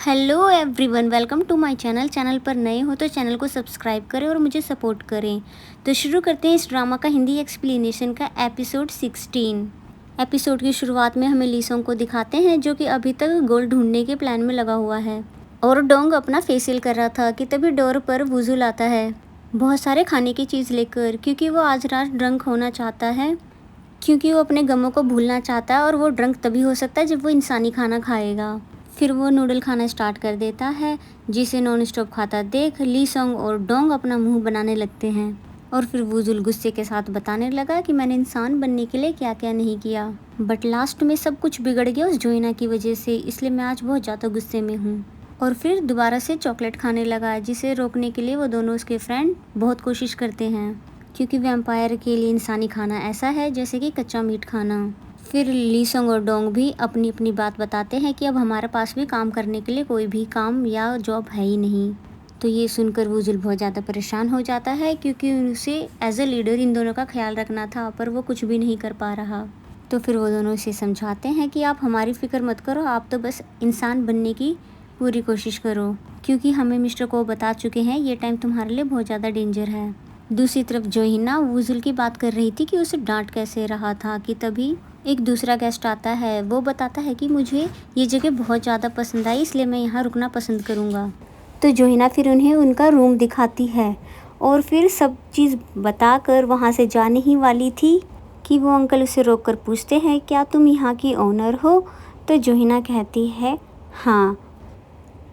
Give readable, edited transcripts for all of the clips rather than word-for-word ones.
Hello everyone, welcome to my channel पर नए हो तो चैनल को सब्सक्राइब करें और मुझे सपोर्ट करें। तो शुरू करते हैं इस ड्रामा का हिंदी एक्सप्लेनेशन का एपिसोड 16। एपिसोड की शुरुआत में हमें लीसोंग को दिखाते हैं जो कि अभी तक गोल्ड ढूंढने के प्लान में लगा हुआ है और डोंग अपना फेशियल कर रहा था कि तभी डोर पर वुजुल आता है बहुत सारे खाने की चीज़ लेकर, क्योंकि वो आज रात ड्रंक होना चाहता है, क्योंकि वो अपने गमों को भूलना चाहता है और वो ड्रंक तभी हो सकता है जब वो इंसानी खाना खाएगा। फिर वो नूडल खाना स्टार्ट कर देता है, जिसे नॉन स्टॉप खाता देख लीसोंग और डोंग अपना मुंह बनाने लगते हैं। और फिर वुजुल गुस्से के साथ बताने लगा कि मैंने इंसान बनने के लिए क्या क्या नहीं किया, बट लास्ट में सब कुछ बिगड़ गया उस जोइना की वजह से, इसलिए मैं आज बहुत ज़्यादा गुस्से में हूँ। और फिर दोबारा से चॉकलेट खाने लगा, जिसे रोकने के लिए वो दोनों उसके फ्रेंड बहुत कोशिश करते हैं, क्योंकि वैम्पायर के लिए इंसानी खाना ऐसा है जैसे कि कच्चा मीट खाना। फिर लीसोंग और डोंग भी अपनी अपनी बात बताते हैं कि अब हमारे पास भी काम करने के लिए कोई भी काम या जॉब है ही नहीं। तो ये सुनकर वुजुल बहुत ज़्यादा परेशान हो जाता है, क्योंकि उसे एज अ लीडर इन दोनों का ख्याल रखना था, पर वो कुछ भी नहीं कर पा रहा। तो फिर वो दोनों इसे समझाते हैं कि आप हमारी फ़िक्र मत करो, आप तो बस इंसान बनने की पूरी कोशिश करो, क्योंकि हमें मिस्टर को बता चुके हैं ये टाइम तुम्हारे लिए बहुत ज़्यादा डेंजर है। दूसरी तरफ जोहिना वुजुल की बात कर रही थी कि उसे डांट कैसे रहा था, कि तभी एक दूसरा गेस्ट आता है। वो बताता है कि मुझे ये जगह बहुत ज़्यादा पसंद आई, इसलिए मैं यहाँ रुकना पसंद करूँगा। तो जोहिना फिर उन्हें उनका रूम दिखाती है और फिर सब चीज़ बताकर वहाँ से जाने ही वाली थी कि वो अंकल उसे रोककर पूछते हैं, क्या तुम यहाँ की ओनर हो? तो जोहिना कहती है हाँ।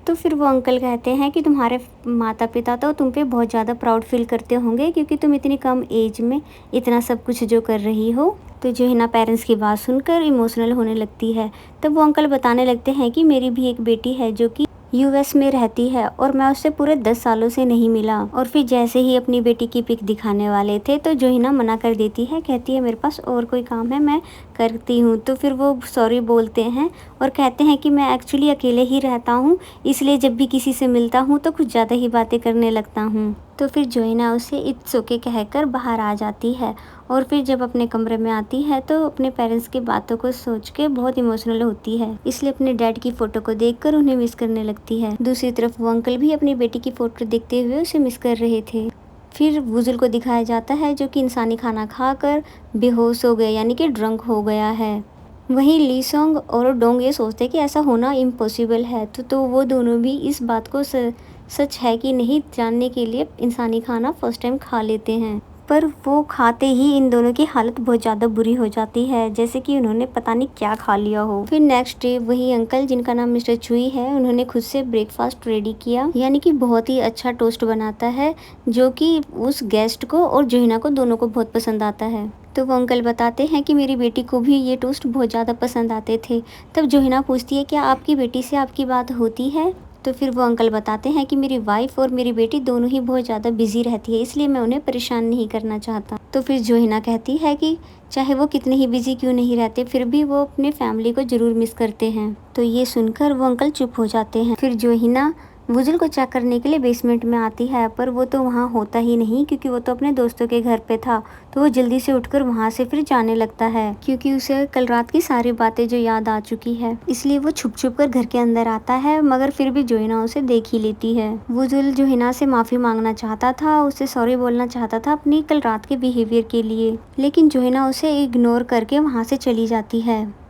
तो फिर वो अंकल कहते हैं कि तुम्हारे माता पिता तो तुम पे बहुत ज़्यादा प्राउड फील करते होंगे, क्योंकि तुम इतनी कम एज में इतना सब कुछ जो कर रही हो। तो जो है ना, पेरेंट्स की बात सुनकर इमोशनल होने लगती है। तब वो अंकल बताने लगते हैं कि मेरी भी एक बेटी है जो कि यूएस में रहती है और मैं उससे पूरे 10 सालों से नहीं मिला। और फिर जैसे ही अपनी बेटी की पिक दिखाने वाले थे तो जोहिना मना कर देती है, कहती है मेरे पास और कोई काम है, मैं करती हूँ। तो फिर वो सॉरी बोलते हैं और कहते हैं कि मैं एक्चुअली अकेले ही रहता हूँ, इसलिए जब भी किसी से मिलता हूँ तो कुछ ज़्यादा ही बातें करने लगता हूँ। तो फिर जोहिना उसे इट्स ओके कहकर बाहर आ जाती है और फिर जब अपने कमरे में आती है तो अपने पेरेंट्स की बातों को सोच के बहुत इमोशनल होती है, इसलिए अपने डैड की फ़ोटो को देखकर उन्हें मिस करने लगती है। दूसरी तरफ वो अंकल भी अपनी बेटी की फ़ोटो देखते हुए उसे मिस कर रहे थे। फिर वुजुल को दिखाया जाता है जो कि इंसानी खाना खाकर बेहोश हो गया, यानी कि ड्रंक हो गया है। वहीं लीसोंग और डोंग ये सोचते कि ऐसा होना इम्पॉसिबल है, तो वो दोनों भी इस बात को सच है कि नहीं जानने के लिए इंसानी खाना फर्स्ट टाइम खा लेते हैं। पर वो खाते ही इन दोनों की हालत बहुत ज़्यादा बुरी हो जाती है, जैसे कि उन्होंने पता नहीं क्या खा लिया हो। फिर नेक्स्ट डे वही अंकल, जिनका नाम मिस्टर चुई है, उन्होंने खुद से ब्रेकफास्ट रेडी किया, यानी कि बहुत ही अच्छा टोस्ट बनाता है जो कि उस गेस्ट को और जोहिना को दोनों को बहुत पसंद आता है। तो वो अंकल बताते हैं कि मेरी बेटी को भी ये टोस्ट बहुत ज़्यादा पसंद आते थे। तब जोहिना पूछती है क्या आपकी बेटी से आपकी बात होती है? तो फिर वो अंकल बताते हैं कि मेरी वाइफ और मेरी बेटी दोनों ही बहुत ज़्यादा बिजी रहती है, इसलिए मैं उन्हें परेशान नहीं करना चाहता। तो फिर जोहिना कहती है कि चाहे वो कितने ही बिजी क्यों नहीं रहते, फिर भी वो अपने फैमिली को ज़रूर मिस करते हैं। तो ये सुनकर वो अंकल चुप हो जाते हैं। फिर जोहिना वुजुल को चेक करने के लिए बेसमेंट में आती है, पर वो तो वहाँ होता ही नहीं, क्योंकि वो तो अपने दोस्तों के घर पे था। तो वो जल्दी से उठकर वहाँ से फिर जाने लगता है, क्योंकि उसे कल रात की सारी बातें जो याद आ चुकी है, इसलिए वो छुप छुप कर घर के अंदर आता है, मगर फिर भी जोहिना उसे देख ही लेती है। वुजुल जोहिना से माफ़ी मांगना चाहता था, उसे सॉरी बोलना चाहता था अपनी कल रात के बिहेवियर के लिए, लेकिन जोहिना उसे इग्नोर करके वहाँ से चली जाती है।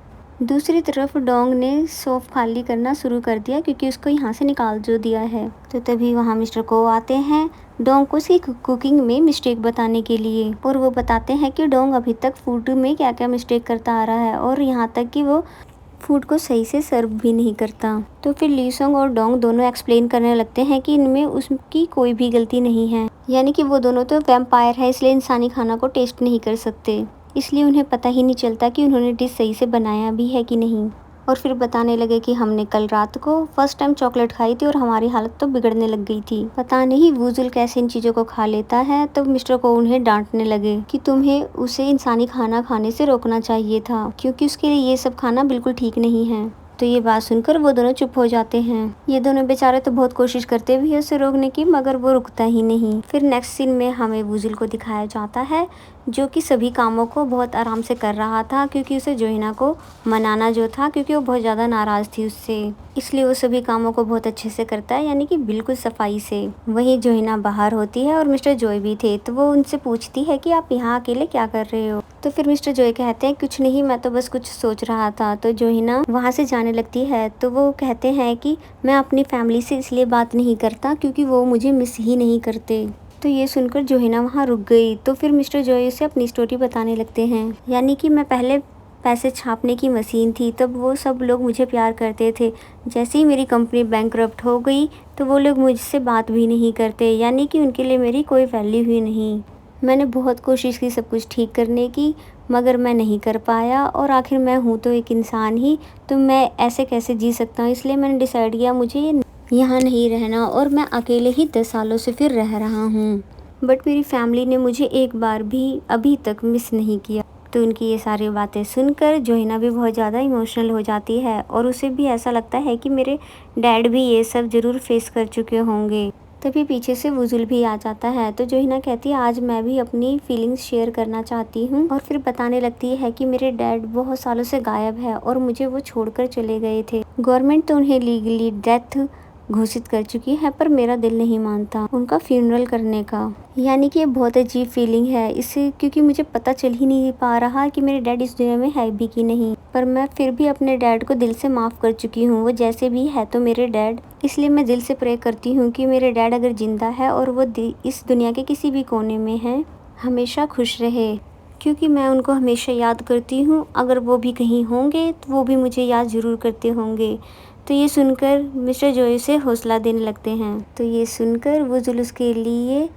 दूसरी तरफ डोंग ने शॉप खाली करना शुरू कर दिया, क्योंकि उसको यहाँ से निकाल जो दिया है। तो तभी वहाँ मिस्टर को आते हैं डोंग को उसकी कुकिंग में मिस्टेक बताने के लिए, और वो बताते हैं कि डोंग अभी तक फूड में क्या क्या मिस्टेक करता आ रहा है और यहाँ तक कि वो फूड को सही से सर्व भी नहीं करता। तो फिर लीसोंग और डोंग दोनों एक्सप्लेन करने लगते हैं कि इनमें उसकी कोई भी गलती नहीं है, यानी कि वो दोनों तो वैम्पायर है, इसलिए इंसानी खाना को टेस्ट नहीं कर सकते, इसलिए उन्हें पता ही नहीं चलता कि उन्होंने डिश सही से बनाया भी है कि नहीं। और फिर बताने लगे कि हमने कल रात को फर्स्ट टाइम चॉकलेट खाई थी और हमारी हालत तो बिगड़ने लग गई थी। पता नहीं वुजुल कैसे इन चीज़ों को खा लेता है। तब मिस्टर को उन्हें डांटने लगे कि तुम्हें उसे इंसानी खाना खाने से रोकना चाहिए था, क्योंकि उसके लिए ये सब खाना बिल्कुल ठीक नहीं है। तो ये बात सुनकर वो दोनों चुप हो जाते हैं। ये दोनों बेचारे तो बहुत कोशिश करते भी है उसे रोकने की, मगर वो रुकता ही नहीं। फिर नेक्स्ट सीन में हमें वुजुल को दिखाया जाता है जो कि सभी कामों को बहुत आराम से कर रहा था, क्योंकि उसे जोहिना को मनाना जो था, क्योंकि वो बहुत ज़्यादा नाराज़ थी उससे, इसलिए वो सभी कामों को बहुत अच्छे से करता है, यानी कि बिल्कुल सफाई से। वहीं जोहिना बाहर होती है और मिस्टर जॉय भी थे, तो वो उनसे पूछती है कि आप यहाँ अकेले क्या कर रहे हो। तो फिर मिस्टर जॉय कहते हैं कुछ नहीं, मैं तो बस कुछ सोच रहा था। तो जोहिना वहाँ से जाने लगती है, तो वो कहते हैं कि मैं अपनी फैमिली से इसलिए बात नहीं करता क्योंकि वो मुझे मिस ही नहीं करते। तो ये सुनकर जोहिना वहाँ रुक गई। तो फिर मिस्टर जॉय उसे अपनी स्टोरी बताने लगते हैं, यानी कि मैं पहले पैसे छापने की मशीन थी, तब वो सब लोग मुझे प्यार करते थे। जैसे ही मेरी कंपनी बैंकरप्ट हो गई तो वो लोग मुझसे बात भी नहीं करते, यानी कि उनके लिए मेरी कोई वैल्यू ही नहीं। मैंने बहुत कोशिश की सब कुछ ठीक करने की, मगर मैं नहीं कर पाया, और आखिर मैं हूँ तो एक इंसान ही, तो मैं ऐसे कैसे जी सकता हूँ। इसलिए मैंने डिसाइड किया मुझे यहाँ नहीं रहना, और मैं अकेले ही 10 सालों से फिर रह रहा हूँ। बट मेरी फैमिली ने मुझे एक बार भी अभी तक मिस नहीं किया। तो उनकी ये सारी बातें सुनकर जोहिना भी बहुत ज़्यादा इमोशनल हो जाती है, और उसे भी ऐसा लगता है कि मेरे डैड भी ये सब ज़रूर फेस कर चुके होंगे। तभी पीछे से वुजुल भी आ जाता है। तो जोहिना कहती है आज मैं भी अपनी फीलिंग्स शेयर करना चाहती हूँ, और फिर बताने लगती है कि मेरे डैड बहुत सालों से गायब है और मुझे वो छोड़कर चले गए थे। गवर्नमेंट तो उन्हें लीगली डेथ घोषित कर चुकी है, पर मेरा दिल नहीं मानता उनका फ्यूनरल करने का। यानी कि ये बहुत अजीब फीलिंग है इससे, क्योंकि मुझे पता चल ही नहीं पा रहा कि मेरे डैड इस दुनिया में है भी कि नहीं। पर मैं फिर भी अपने डैड को दिल से माफ़ कर चुकी हूँ, वो जैसे भी है तो मेरे डैड। इसलिए मैं दिल से प्रे करती हूँ कि मेरे डैड अगर जिंदा है और वो इस दुनिया के किसी भी कोने में है, हमेशा खुश रहे, क्योंकि मैं उनको हमेशा याद करती हूँ। अगर वो भी कहीं होंगे तो वो भी मुझे याद ज़रूर करते होंगे। तो ये सुनकर मिस्टर जॉय से हौसला देने लगते हैं। तो ये सुनकर वुजुल उसके लिए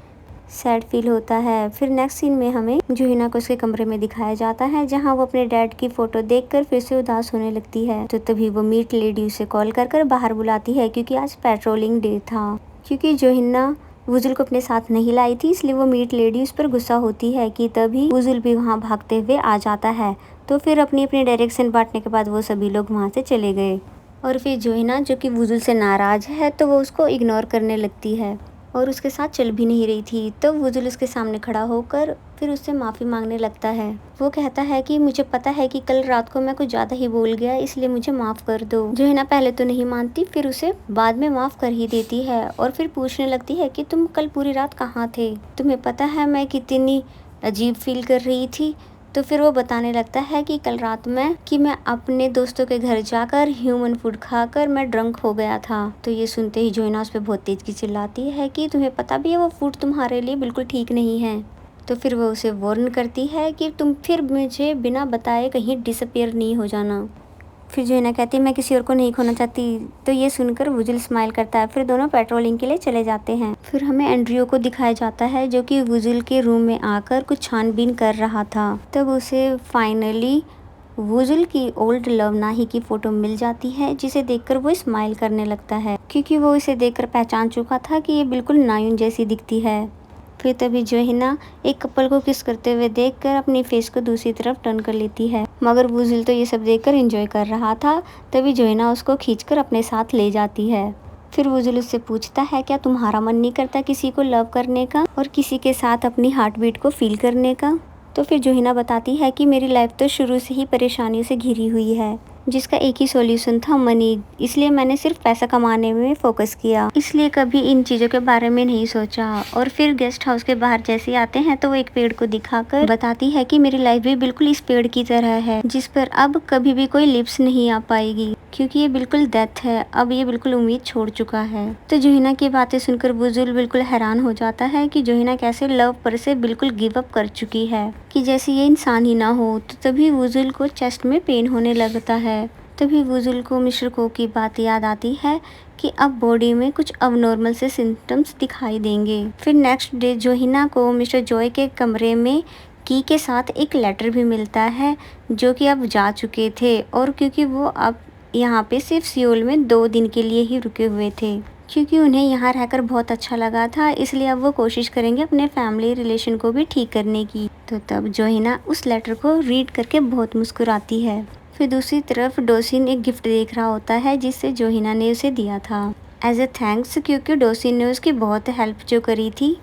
सैड फील होता है। फिर नेक्स्ट सीन में हमें जोहिना को उसके कमरे में दिखाया जाता है, जहाँ वो अपने डैड की फ़ोटो देखकर फिर से उदास होने लगती है। तो तभी वो मीट लेडी उसे कॉल कर बाहर बुलाती है, क्योंकि आज पेट्रोलिंग डे था। क्योंकि जोहिना वुजुल को अपने साथ नहीं लाई थी, इसलिए वो मीट लेडी उस पर गुस्सा होती है कि तभी वुजुल भी वहाँ भागते हुए आ जाता है। तो फिर अपनी अपनी डायरेक्शन बांटने के बाद वो सभी लोग वहाँ से चले गए, और फिर जोहिना जो कि वुजुल से नाराज़ है तो वो उसको इग्नोर करने लगती है और उसके साथ चल भी नहीं रही थी। तो वुजुल उसके सामने खड़ा होकर फिर उससे माफ़ी मांगने लगता है। वो कहता है कि मुझे पता है कि कल रात को मैं कुछ ज़्यादा ही बोल गया, इसलिए मुझे माफ़ कर दो। जोहिना पहले तो नहीं मानती, फिर उसे बाद में माफ़ कर ही देती है, और फिर पूछने लगती है कि तुम कल पूरी रात कहाँ थे, तुम्हें पता है मैं कितनी अजीब फील कर रही थी। तो फिर वो बताने लगता है कि कल रात मैं अपने दोस्तों के घर जाकर ह्यूमन फूड खाकर मैं ड्रंक हो गया था। तो ये सुनते ही जोहिना उस पर बहुत तेज की चिल्लाती है कि तुम्हें पता भी है वो फूड तुम्हारे लिए बिल्कुल ठीक नहीं है। तो फिर वो उसे वार्न करती है कि तुम फिर मुझे बिना बताए कहीं डिसअपियर नहीं हो जाना। फिर जोहिना कहती है मैं किसी और को नहीं खोना चाहती। तो ये सुनकर वुजुल स्माइल करता है। फिर दोनों पेट्रोलिंग के लिए चले जाते हैं। फिर हमें एंड्रियो को दिखाया जाता है, जो कि वुजुल के रूम में आकर कुछ छानबीन कर रहा था। तब उसे फाइनली वुजुल की ओल्ड लव नाही की फ़ोटो मिल जाती है, जिसे देखकर वो स्माइल करने लगता है, क्योंकि वो इसे देखकर पहचान चुका था कि ये बिल्कुल नायुन जैसी दिखती है। फिर तभी जोहिना एक कपल को किस करते हुए देखकर अपनी फेस को दूसरी तरफ टर्न कर लेती है, मगर वुजुल तो ये सब देखकर एंजॉय कर रहा था। तभी जोहिना उसको खींचकर अपने साथ ले जाती है। फिर वुजुल उससे पूछता है क्या तुम्हारा मन नहीं करता किसी को लव करने का और किसी के साथ अपनी हार्ट बीट को फील करने का। तो फिर जोहिना बताती है कि मेरी लाइफ तो शुरू से ही परेशानियों से घिरी हुई है, जिसका एक ही सॉल्यूशन था मनी, इसलिए मैंने सिर्फ पैसा कमाने में फोकस किया, इसलिए कभी इन चीज़ों के बारे में नहीं सोचा। और फिर गेस्ट हाउस के बाहर जैसे ही आते हैं तो वो एक पेड़ को दिखाकर बताती है कि मेरी लाइफ भी बिल्कुल इस पेड़ की तरह है, जिस पर अब कभी भी कोई लिप्स नहीं आ पाएगी, क्योंकि ये बिल्कुल डेथ है, अब ये बिल्कुल उम्मीद छोड़ चुका है। तो जोहिना की बातें सुनकर वुजुल बिल्कुल हैरान हो जाता है कि जोहिना कैसे लव पर से बिल्कुल गिव अप कर चुकी है, कि जैसे ये इंसान ही ना हो। तो तभी वुजुल को चेस्ट में पेन होने लगता है। तभी वुजुल को मिस्टर को की बात याद आती है कि अब बॉडी में कुछ अबनॉर्मल से सिम्टम्स दिखाई देंगे। फिर नेक्स्ट डे जोहिना को मिस्टर जॉय के कमरे में की के साथ एक लेटर भी मिलता है, जो कि अब जा चुके थे, और क्योंकि वो अब यहाँ पे सिर्फ सियोल में 2 दिन के लिए ही रुके हुए थे, क्योंकि उन्हें यहाँ रहकर बहुत अच्छा लगा था, इसलिए अब वो कोशिश करेंगे अपने फैमिली रिलेशन को भी ठीक करने की। तो तब जोहिना उस लेटर को रीड करके बहुत मुस्कुराती है। फिर दूसरी तरफ डोसिन एक गिफ्ट देख रहा होता है जिससे जोहिना ने उसे दिया था एज ए थैंक्स, क्योंकि डोसिन ने उसकी बहुत हेल्प जो करी थी,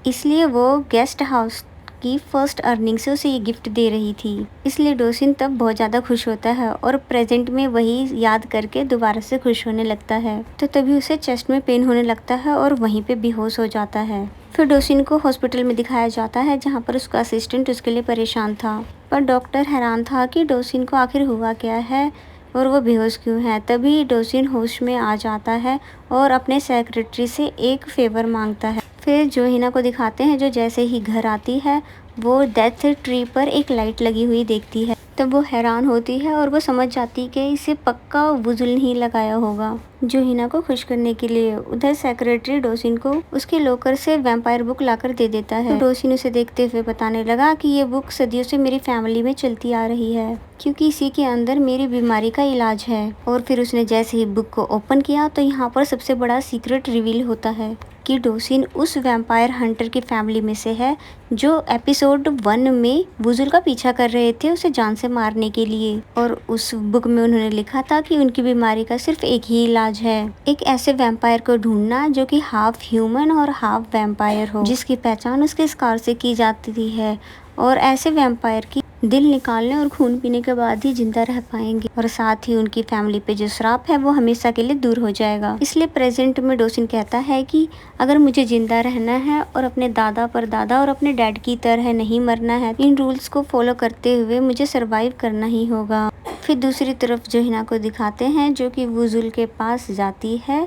इसलिए वो गेस्ट हाउस की फर्स्ट अर्निंग से उसे ये गिफ्ट दे रही थी। इसलिए डोसिन तब बहुत ज़्यादा खुश होता है और प्रेजेंट में वही याद करके दोबारा से खुश होने लगता है। तो तभी उसे चेस्ट में पेन होने लगता है और वहीं पे बेहोश हो जाता है। फिर डोसिन को हॉस्पिटल में दिखाया जाता है जहाँ पर उसका असिस्टेंट उसके लिए परेशान था, पर डॉक्टर हैरान था कि डोसिन को आखिर हुआ क्या है और वो बेहोश क्यों है। तभी डोसिन होश में आ जाता है और अपने सेक्रेटरी से एक फेवर मांगता है। फिर जोहिना को दिखाते हैं जो जैसे ही घर आती है वो डेथ ट्री पर एक लाइट लगी हुई देखती है। तब वो हैरान होती है और वो समझ जाती कि इसे पक्का वुजुल नहीं लगाया होगा जोहिना को खुश करने के लिए। उधर सेक्रेटरी डोसिन को उसके लॉकर से वैम्पायर बुक लाकर दे देता है। तो डोसिन उसे देखते हुए बताने लगा कि ये बुक सदियों से मेरी फैमिली में चलती आ रही है, क्योंकि इसी के अंदर मेरी बीमारी का इलाज है। और फिर उसने जैसे ही बुक को ओपन किया तो यहाँ पर सबसे बड़ा सीक्रेट रिवील होता है कि डोसिन उस वैम्पायर हंटर की फैमिली में से है जो एपिसोड 1 में वुजुल का पीछा कर रहे थे उसे जान से मारने के लिए। और उस बुक में उन्होंने लिखा था कि उनकी बीमारी का सिर्फ एक ही इलाज है, एक ऐसे वैम्पायर को ढूंढना जो कि हाफ ह्यूमन और हाफ वैम्पायर हो, जिसकी पहचान उसके स्कार से की जाती है। और ऐसे वैम्पायर की दिल निकालने और खून पीने के बाद ही जिंदा रह पाएंगे, और साथ ही उनकी फैमिली पे जो श्राप है वो हमेशा के लिए दूर हो जाएगा। इसलिए प्रेजेंट में डोसिन कहता है कि अगर मुझे जिंदा रहना है और अपने दादा परदादा और अपने डैड की तरह नहीं मरना है, इन रूल्स को फॉलो करते हुए मुझे सरवाइव करना ही होगा। फिर दूसरी तरफ जोहिना को दिखाते हैं जो कि वुजुल के पास जाती है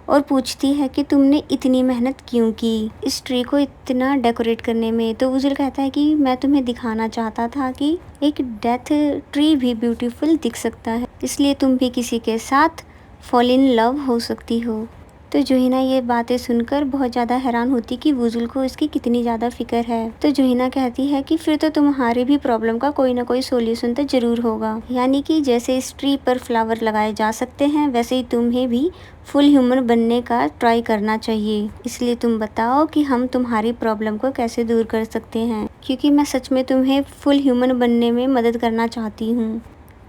और पूछती है कि तुमने इतनी मेहनत क्यों की इस ट्री को इतना डेकोरेट करने में। तो वुजुल कहता है कि मैं तुम्हें दिखाना चाहता था कि एक डेथ ट्री भी ब्यूटीफुल दिख सकता है, इसलिए तुम भी किसी के साथ फॉल इन लव हो सकती हो। तो जोहिना ये बातें सुनकर बहुत ज़्यादा हैरान होती कि वुजुल को इसकी कितनी ज़्यादा फिक्र है। तो जोहिना कहती है कि फिर तो तुम्हारे भी प्रॉब्लम का कोई ना कोई सोल्यूशन तो जरूर होगा, यानी कि जैसे इस ट्री पर फ्लावर लगाए जा सकते हैं वैसे ही तुम्हें भी फुल ह्यूमन बनने का ट्राई करना चाहिए। इसलिए तुम बताओ कि हम तुम्हारी प्रॉब्लम को कैसे दूर कर सकते हैं, क्योंकि मैं सच में तुम्हें फुल ह्यूमन बनने में मदद करना चाहती हूँ।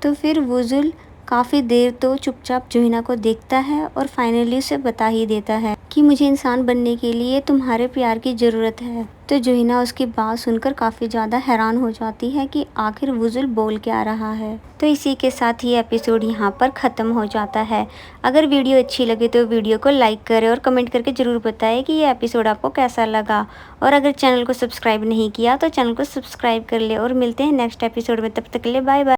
तो फिर वुजुल काफ़ी देर तो चुपचाप जोहिना को देखता है और फाइनली उसे बता ही देता है कि मुझे इंसान बनने के लिए तुम्हारे प्यार की ज़रूरत है। तो जोहिना उसकी बात सुनकर काफ़ी ज़्यादा हैरान हो जाती है कि आखिर वुजुल बोल क्या रहा है। तो इसी के साथ ही एपिसोड यहाँ पर ख़त्म हो जाता है। अगर वीडियो अच्छी लगे तो वीडियो को लाइक करें और कमेंट करके ज़रूर बताएं कि ये एपिसोड आपको कैसा लगा। और अगर चैनल को सब्सक्राइब नहीं किया तो चैनल को सब्सक्राइब कर ले। और मिलते हैं नेक्स्ट एपिसोड में, तब तक के लिए बाय बाय।